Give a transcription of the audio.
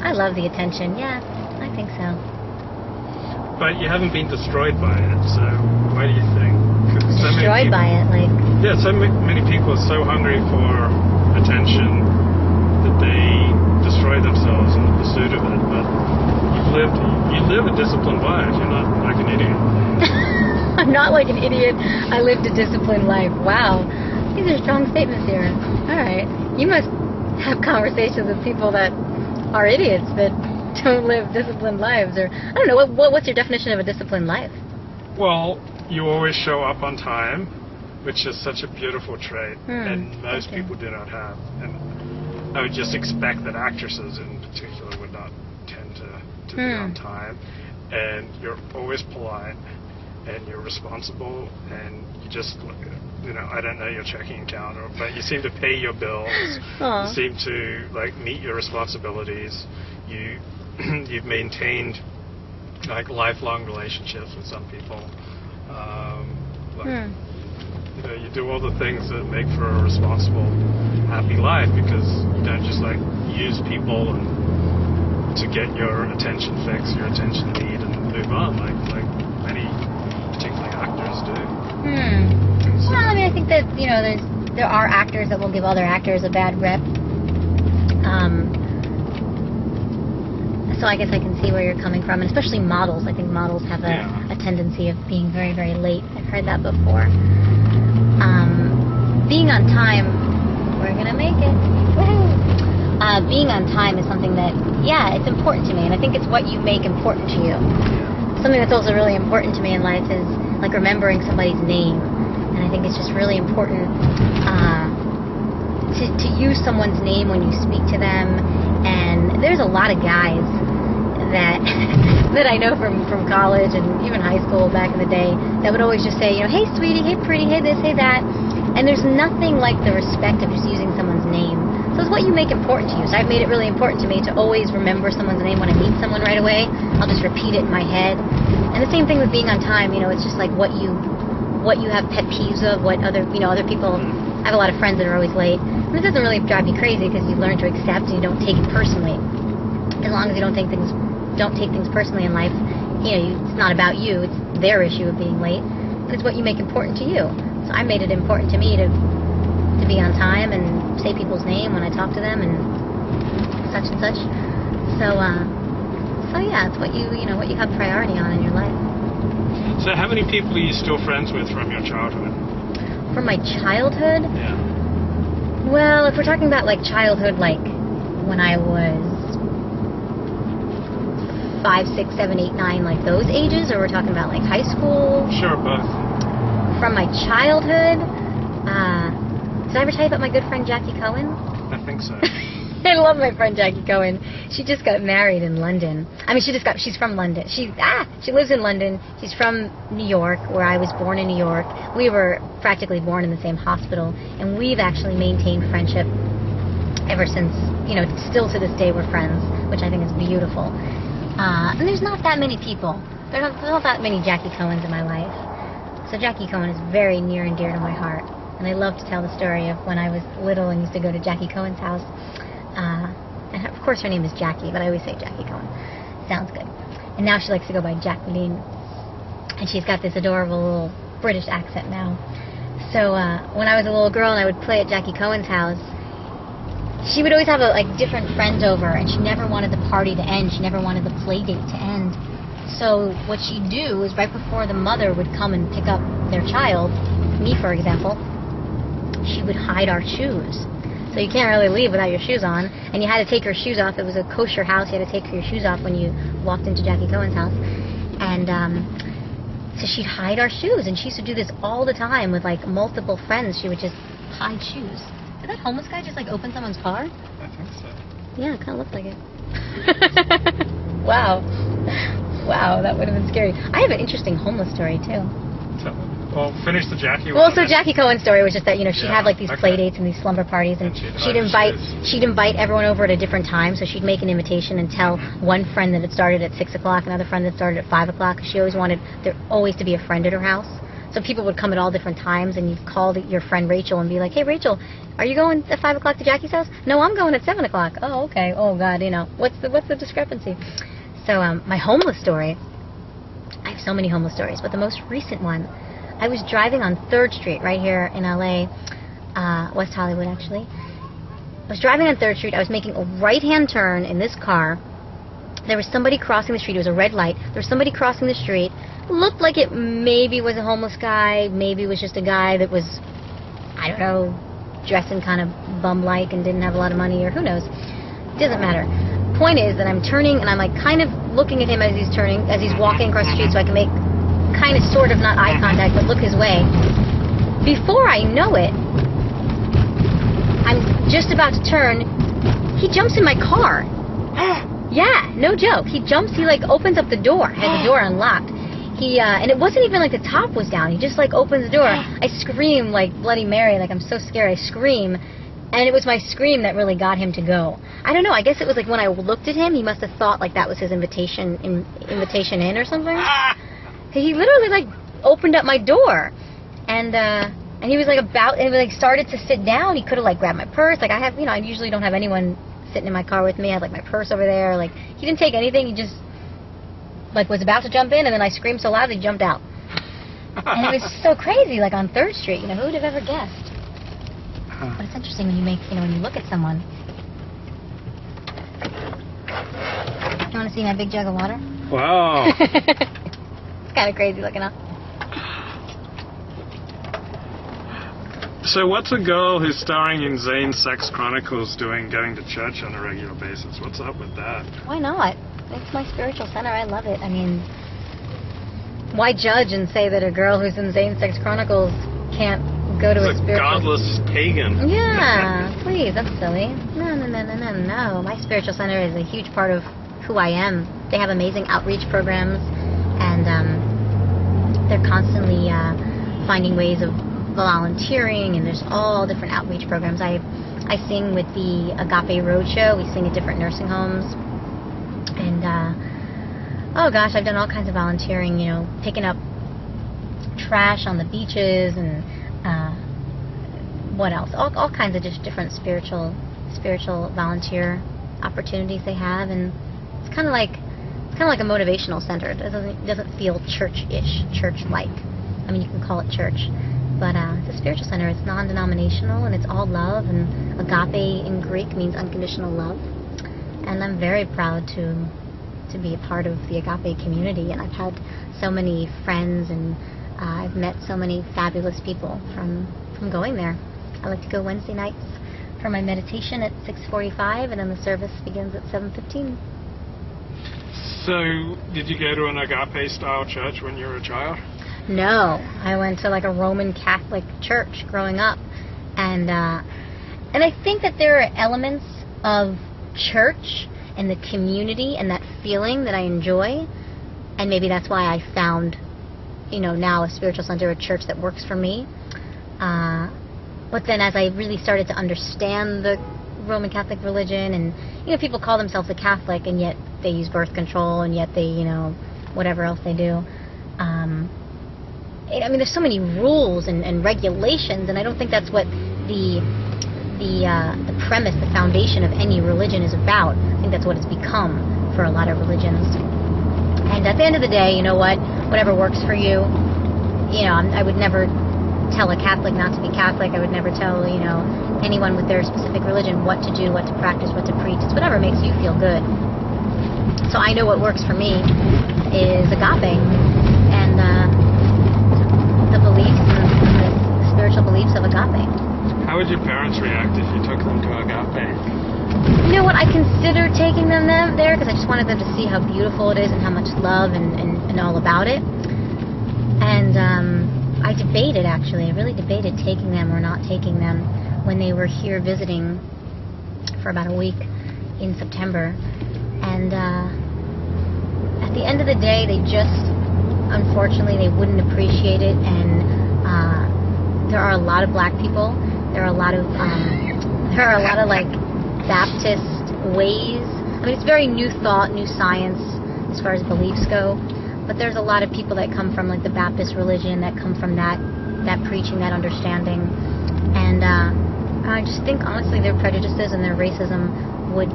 I love the attention. Yeah, I think so. But you haven't been destroyed by it, so why do you think? 'Cause so Destroyed many people, by it, like. Yeah, so many people are so hungry for attention that they destroy themselves in the pursuit of it. But you live a disciplined life. You're not like an idiot. I'm not like an idiot. I lived a disciplined life. Wow. These are strong statements here. All right. You must have conversations with people that are idiots that don't live disciplined lives. Or I don't know. What's your definition of a disciplined life? Well, you always show up on time, which is such a beautiful trait, and most people do not have. And I would just expect that actresses in particular would not tend to be on time. And you're always polite, and you're responsible, and you just, I don't know your checking account, but you seem to pay your bills. You seem to meet your responsibilities. You've maintained lifelong relationships with some people. You do all the things that make for a responsible, happy life, because you don't just use people to get your attention fix, your attention need, and move on like many particularly actors do. Well, I mean, I think that there are actors that will give other actors a bad rep. So I guess I can see where you're coming from, and especially models. I think models have a tendency of being very, very late. I've heard that before. Being on time, we're gonna make it. Woohoo! Being on time is something that, it's important to me, and I think it's what you make important to you. Something that's also really important to me in life is remembering somebody's name, and I think it's just really important to use someone's name when you speak to them. And there's a lot of guys that I know from college and even high school back in the day that would always just say, hey sweetie, hey pretty, hey this, hey that. And there's nothing like the respect of just using someone's name. So it's what you make important to you. So I've made it really important to me to always remember someone's name when I meet someone right away. I'll just repeat it in my head. And the same thing with being on time. It's just what you have pet peeves of, what other people. I have a lot of friends that are always late. And this doesn't really drive me crazy because you learn to accept and you don't take it personally. As long as you don't take things personally in life, it's not about you. It's their issue of being late. And it's what you make important to you. So I made it important to me to be on time and say people's name when I talk to them and such and such. So yeah, it's what you have priority on in your life. So how many people are you still friends with from your childhood? From my childhood? Yeah. Well, if we're talking about childhood, when I was 5, 6, 7, 8, 9, those ages, or we're talking about high school? Sure, both. From my childhood, did I ever tell you about my good friend Jackie Cohen? I think so. I love my friend Jackie Cohen. She just got married in London. I mean, she's from London. She lives in London. She's from New York, where I was born in New York. We were practically born in the same hospital, and we've actually maintained friendship ever since, still to this day we're friends, which I think is beautiful. And there's not that many people. There's not that many Jackie Cohens in my life. So Jackie Cohen is very near and dear to my heart. And I love to tell the story of when I was little and used to go to Jackie Cohen's house. And of course her name is Jackie, but I always say Jackie Cohen. Sounds good. And now she likes to go by Jacqueline. And she's got this adorable little British accent now. So when I was a little girl and I would play at Jackie Cohen's house, she would always have different friends over, and she never wanted the party to end. She never wanted the play date to end. So what she'd do is right before the mother would come and pick up their child, me for example, she would hide our shoes. So you can't really leave without your shoes on, and you had to take your shoes off. It was a kosher house. You had to take your shoes off when you walked into Jackie Cohen's house. And so she'd hide our shoes, and she used to do this all the time with multiple friends. She would just hide shoes. Did that homeless guy just open someone's car? I think so. Yeah, it kind of looked like it. Wow. Wow, that would have been scary. I have an interesting homeless story, too. Well, finish the Jackie one. Well, so Jackie Cohen's story was just that, she'd have these play dates and these slumber parties, and she'd invite everyone over at a different time. So she'd make an invitation and tell one friend that it started at 6 o'clock, another friend that started at 5 o'clock. She always wanted there always to be a friend at her house. So people would come at all different times, and you'd call your friend Rachel and be like, hey, Rachel, are you going at 5 o'clock to Jackie's house? No, I'm going at 7 o'clock. Oh, okay. Oh, God, what's the discrepancy? So my homeless story, I have so many homeless stories, but the most recent one, I was driving on 3rd Street right here in LA, West Hollywood, actually. I was driving on 3rd Street. I was making a right-hand turn in this car. There was somebody crossing the street. It was a red light. There was somebody crossing the street. Looked like it maybe was a homeless guy. Maybe it was just a guy that was, I don't know, dressing kind of bum-like and didn't have a lot of money, or who knows. It doesn't matter. Point is that I'm turning, and I'm like kind of looking at him as he's turning, as he's walking across the street, so I can make kind of sort of not eye contact, but look his way. Before I know it, I'm just about to turn, he jumps in my car. Yeah, no joke. He like opens up the door, has the door unlocked. And it wasn't even like the top was down. He just like opens the door. I scream like Bloody Mary, like I'm so scared. I scream, and it was my scream that really got him to go. I don't know. I guess it was like when I looked at him, he must have thought like that was his invitation in or something. He literally like opened up my door, and he was like started to sit down. He could have like grabbed my purse. Like I usually don't have anyone sitting in my car with me. I had like my purse over there. Like he didn't take anything. He just like was about to jump in, and then I screamed so loud he jumped out. And it was so crazy, like on 3rd Street. Who would have ever guessed? But it's interesting when you look at someone. You want to see my big jug of water? Wow. It's kind of crazy looking, huh? So what's a girl who's starring in Zane's Sex Chronicles doing going to church on a regular basis? What's up with that? Why not? It's my spiritual center. I love it. I mean, why judge and say that a girl who's in Zane's Sex Chronicles can't go to a spiritual... godless pagan. Yeah, please, that's silly. No. My spiritual center is a huge part of who I am. They have amazing outreach programs, and they're constantly finding ways of volunteering, and there's all different outreach programs. I sing with the Agape Roadshow. We sing at different nursing homes, and oh gosh, I've done all kinds of volunteering, picking up trash on the beaches, and what else? All kinds of just different spiritual volunteer opportunities they have, and it's kind of like a motivational center. It doesn't feel church-ish, church-like. I mean, you can call it church, but it's a spiritual center. It's non-denominational, and it's all love, and agape in Greek means unconditional love. And I'm very proud to be a part of the agape community, and I've had so many friends, and I've met so many fabulous people from going there. I like to go Wednesday nights for my meditation at 6:45, and then the service begins at 7:15. So, did you go to an agape-style church when you were a child? No, I went to like a Roman Catholic church growing up, and I think that there are elements of church and the community and that feeling that I enjoy, and maybe that's why I found, now a spiritual center, a church that works for me. But then as I really started to understand the Roman Catholic religion, and people call themselves a Catholic, and yet they use birth control, and yet they whatever else they do. I mean, there's so many rules and regulations, and I don't think that's what the premise, the foundation of any religion is about. I think that's what it's become for a lot of religions. And at the end of the day, whatever works for you. I would never tell a Catholic not to be Catholic. I would never tell anyone with their specific religion what to do, what to practice, what to preach. It's whatever makes you feel good. So I know what works for me is agape, and the beliefs and the spiritual beliefs of agape. How would your parents react if you took them to agape? You know what? I considered taking them there because I just wanted them to see how beautiful it is and how much love and all about it. And I debated, actually. I really debated taking them or not taking them when they were here visiting for about a week in September. And at the end of the day, they just, unfortunately, they wouldn't appreciate it. And there are a lot of black people. There are a lot of like Baptist ways. I mean, it's very new thought, new science as far as beliefs go. But there's a lot of people that come from like the Baptist religion, that come from that preaching, that understanding, and I just think honestly their prejudices and their racism would